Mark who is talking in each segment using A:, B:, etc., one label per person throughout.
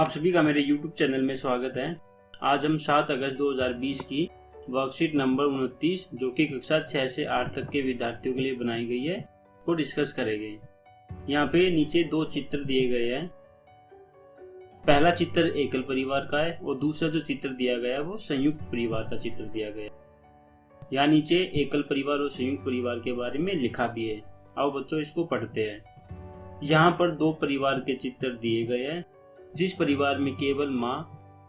A: आप सभी का मेरे YouTube चैनल में स्वागत है। आज हम 7 अगस्त 2020 की वर्कशीट नंबर 29 जो कि कक्षा 6 से 8 तक के विद्यार्थियों के लिए बनाई गई है वो डिस्कस करेंगे। यहाँ पे नीचे दो चित्र दिए गए हैं। पहला चित्र एकल परिवार का है और दूसरा जो चित्र दिया गया है वो संयुक्त परिवार का चित्र दिया गया है। यहाँ नीचे एकल परिवार और संयुक्त परिवार के बारे में लिखा भी है। आओ बच्चों इसको पढ़ते हैं। यहाँ पर दो परिवार के चित्र दिए गए हैं। जिस परिवार में केवल माँ,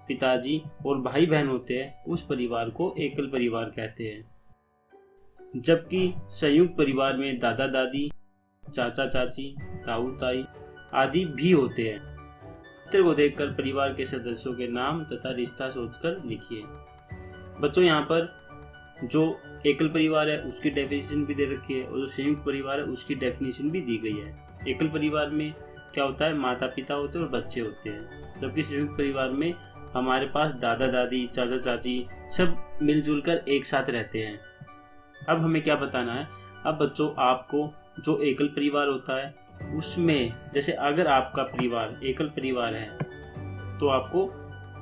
A: पिताजी और भाई बहन होते हैं उस परिवार को एकल परिवार कहते हैं। जबकि संयुक्त परिवार में दादा दादी, चाचा चाची, ताऊ ताई आदि भी होते हैं। चित्र को देखकर परिवार के सदस्यों के नाम तथा रिश्ता सोचकर लिखिए। बच्चों यहाँ पर जो एकल परिवार है उसकी डेफिनेशन भी दे रखी है और जो संयुक्त परिवार है उसकी डेफिनेशन भी दी गई है। एकल परिवार में क्या होता है, माता पिता होते हैं और बच्चे होते हैं। जबकि संयुक्त परिवार में हमारे पास दादा दादी, चाचा चाची सब मिलजुल कर एक साथ रहते हैं। अब हमें क्या बताना है, अब बच्चों आपको जो एकल परिवार होता है उसमें जैसे अगर आपका परिवार एकल परिवार है तो आपको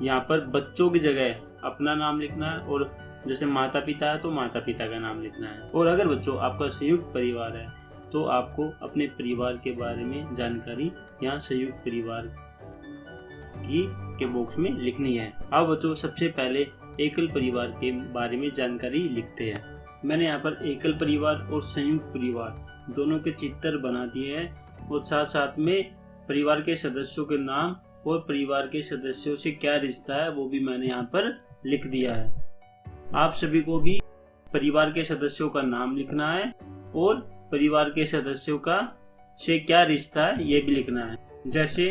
A: यहाँ पर बच्चों की जगह अपना नाम लिखना है और जैसे माता पिता है तो माता पिता का नाम लिखना है। और अगर बच्चों आपका संयुक्त परिवार है तो आपको अपने परिवार के बारे में जानकारी यहाँ संयुक्त परिवार के बॉक्स में लिखनी है। अब बच्चों सबसे पहले एकल परिवार के बारे में जानकारी लिखते हैं। मैंने यहाँ पर एकल परिवार और संयुक्त परिवार दोनों के चित्र बना दिए हैं और साथ साथ में परिवार के सदस्यों के नाम और परिवार के सदस्यों से क्या रिश्ता है वो भी मैंने यहाँ पर लिख दिया है। आप सभी को भी परिवार के सदस्यों का नाम लिखना है और परिवार के सदस्यों का से क्या रिश्ता है ये भी लिखना है। जैसे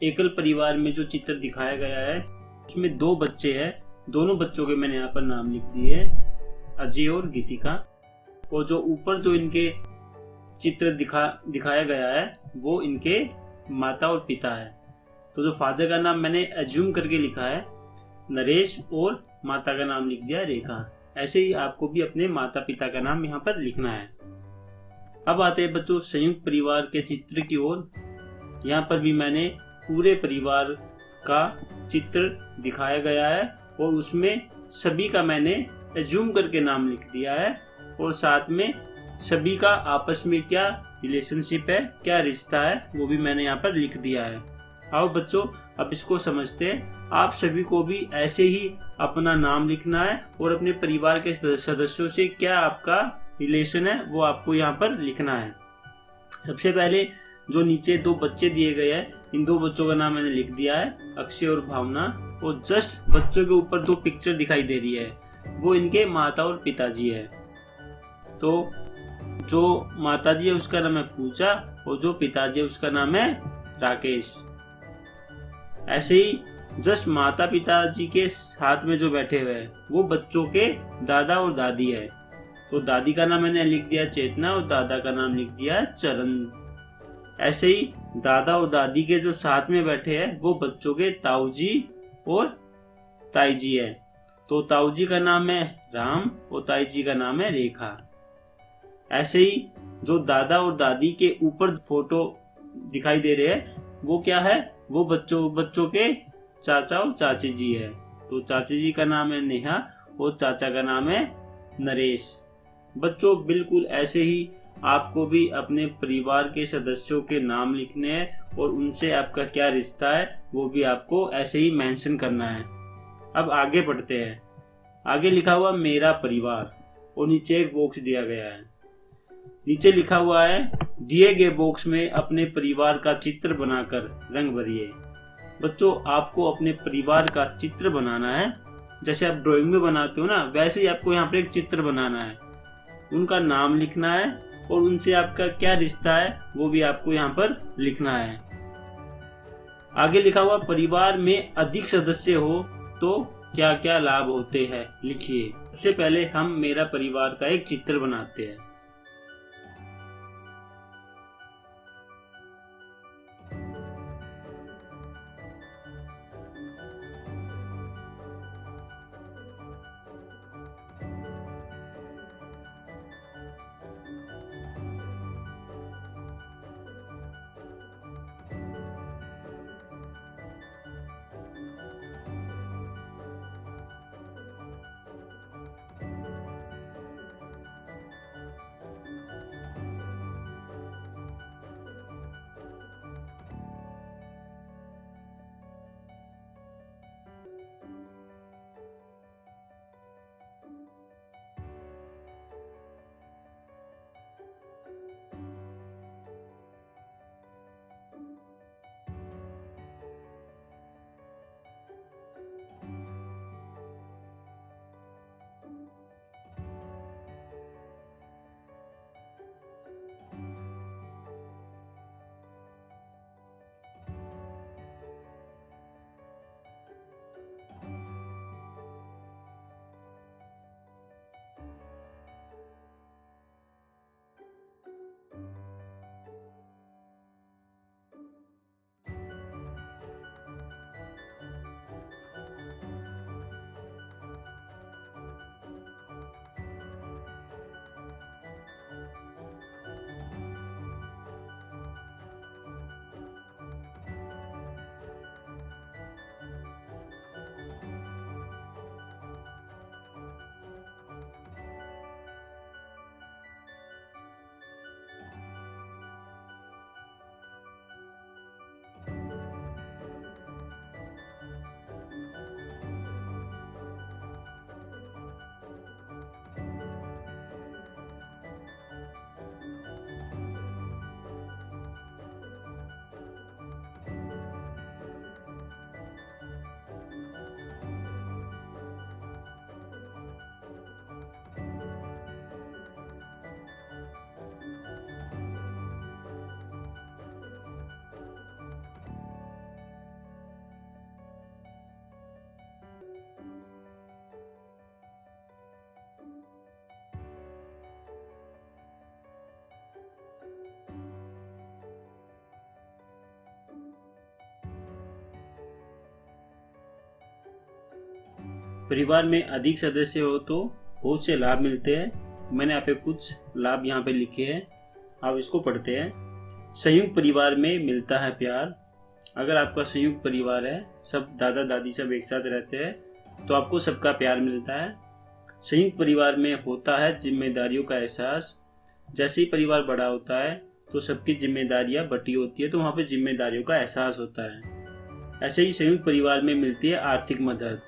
A: एकल परिवार में जो चित्र दिखाया गया है उसमें दो बच्चे हैं। दोनों बच्चों के मैंने यहाँ पर नाम लिख दिए हैं, अजय और गीतिका। और जो ऊपर जो इनके चित्र दिखाया गया है वो इनके माता और पिता है। तो जो फादर का नाम मैंने एज्यूम करके लिखा है नरेश और माता का नाम लिख दिया रेखा। ऐसे ही आपको भी अपने माता पिता का नाम यहाँ पर लिखना है। अब आते हैं बच्चों संयुक्त परिवार के चित्र की ओर। यहाँ पर भी मैंने पूरे परिवार का चित्र दिखाया गया है और उसमें सभी का मैंने एज्यूम करके नाम लिख दिया है और साथ में सभी का आपस में क्या रिलेशनशिप है, क्या रिश्ता है वो भी मैंने यहाँ पर लिख दिया है। आओ बच्चों अब इसको समझते हैं। आप सभी को भी ऐसे ही अपना नाम लिखना है और अपने परिवार के सदस्यों से क्या आपका रिलेशन है वो आपको यहाँ पर लिखना है। सबसे पहले जो नीचे दो बच्चे दिए गए हैं इन दो बच्चों का नाम मैंने लिख दिया है, अक्षय और भावना। और जस्ट बच्चों के ऊपर दो पिक्चर दिखाई दे रही है वो इनके माता और पिताजी है। तो जो माताजी है उसका नाम है पूजा और जो पिताजी है उसका नाम है राकेश। ऐसे ही जस्ट माता पिताजी के साथ में जो बैठे हुए हैं वो बच्चों के दादा और दादी है। तो दादी का नाम मैंने लिख दिया चेतना और दादा का नाम लिख दिया चरण। ऐसे ही दादा और दादी के जो साथ में बैठे हैं वो बच्चों के ताऊ जी और ताई जी है। तो ताऊ जी का नाम है राम और ताई जी का नाम है रेखा। ऐसे ही जो दादा और दादी के ऊपर फोटो दिखाई दे रहे हैं वो क्या है, वो बच्चों के चाचा और चाची जी है। तो चाची जी का नाम है नेहा और चाचा का नाम है नरेश। बच्चों बिल्कुल ऐसे ही आपको भी अपने परिवार के सदस्यों के नाम लिखने हैं और उनसे आपका क्या रिश्ता है वो भी आपको ऐसे ही मेंशन करना है। अब आगे बढ़ते हैं। आगे लिखा हुआ मेरा परिवार और नीचे एक बॉक्स दिया गया है। नीचे लिखा हुआ है दिए गए बॉक्स में अपने परिवार का चित्र बनाकर रंग भरिए। बच्चों आपको अपने परिवार का चित्र बनाना है। जैसे आप ड्राइंग में बनाते हो ना वैसे ही आपको यहाँ पर एक चित्र बनाना है। उनका नाम लिखना है और उनसे आपका क्या रिश्ता है वो भी आपको यहाँ पर लिखना है। आगे लिखा हुआ परिवार में अधिक सदस्य हो तो क्या क्या लाभ होते हैं लिखिए। सबसे पहले हम मेरा परिवार का एक चित्र बनाते हैं। परिवार में अधिक सदस्य हो तो बहुत से लाभ मिलते हैं। मैंने यहाँ पे कुछ लाभ यहाँ पे लिखे हैं, आप इसको पढ़ते हैं। संयुक्त परिवार में मिलता है प्यार। अगर आपका संयुक्त परिवार है, सब दादा दादी सब एक साथ रहते हैं, तो आपको सबका प्यार मिलता है। संयुक्त परिवार में होता है जिम्मेदारियों का एहसास। जैसे ही परिवार बड़ा होता है तो सबकी जिम्मेदारियां बटी होती है, तो वहाँ पे जिम्मेदारियों का एहसास होता है। ऐसे ही संयुक्त परिवार में मिलती है आर्थिक मदद।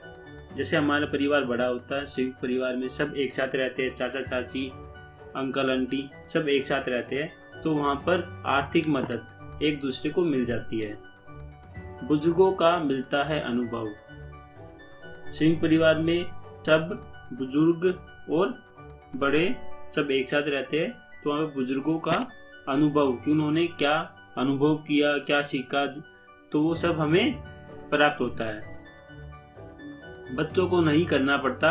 A: जैसे हमारा परिवार बड़ा होता है, संयुक्त परिवार में सब एक साथ रहते हैं, चाचा चाची, अंकल आंटी सब एक साथ रहते हैं, तो वहाँ पर आर्थिक मदद एक दूसरे को मिल जाती है। बुजुर्गों का मिलता है अनुभव। संयुक्त परिवार में सब बुजुर्ग और बड़े सब एक साथ रहते हैं, तो वहाँ पर बुजुर्गों का अनुभव कि उन्होंने क्या अनुभव किया, क्या सीखा, तो वो सब हमें प्राप्त होता है। बच्चों को नहीं करना पड़ता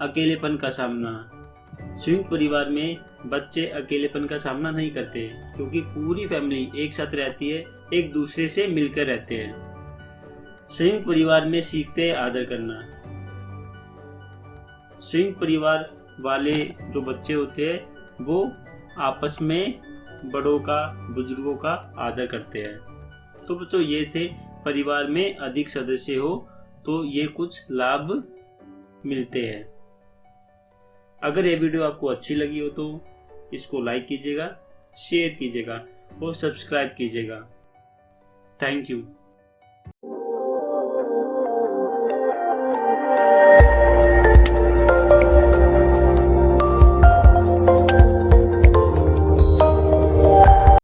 A: अकेलेपन का सामना। संयुक्त परिवार में बच्चे अकेलेपन का सामना नहीं करते, क्योंकि पूरी फैमिली एक साथ रहती है, एक दूसरे से मिलकर रहते हैं। संयुक्त परिवार में सीखते हैं आदर करना। संयुक्त परिवार वाले जो बच्चे होते हैं वो आपस में बड़ों का, बुजुर्गों का आदर करते हैं। तो बच्चों, ये थे परिवार में अधिक सदस्य हो तो ये कुछ लाभ मिलते हैं। अगर ये वीडियो आपको अच्छी लगी हो तो इसको लाइक कीजिएगा, शेयर कीजिएगा और सब्सक्राइब कीजिएगा। Thank you.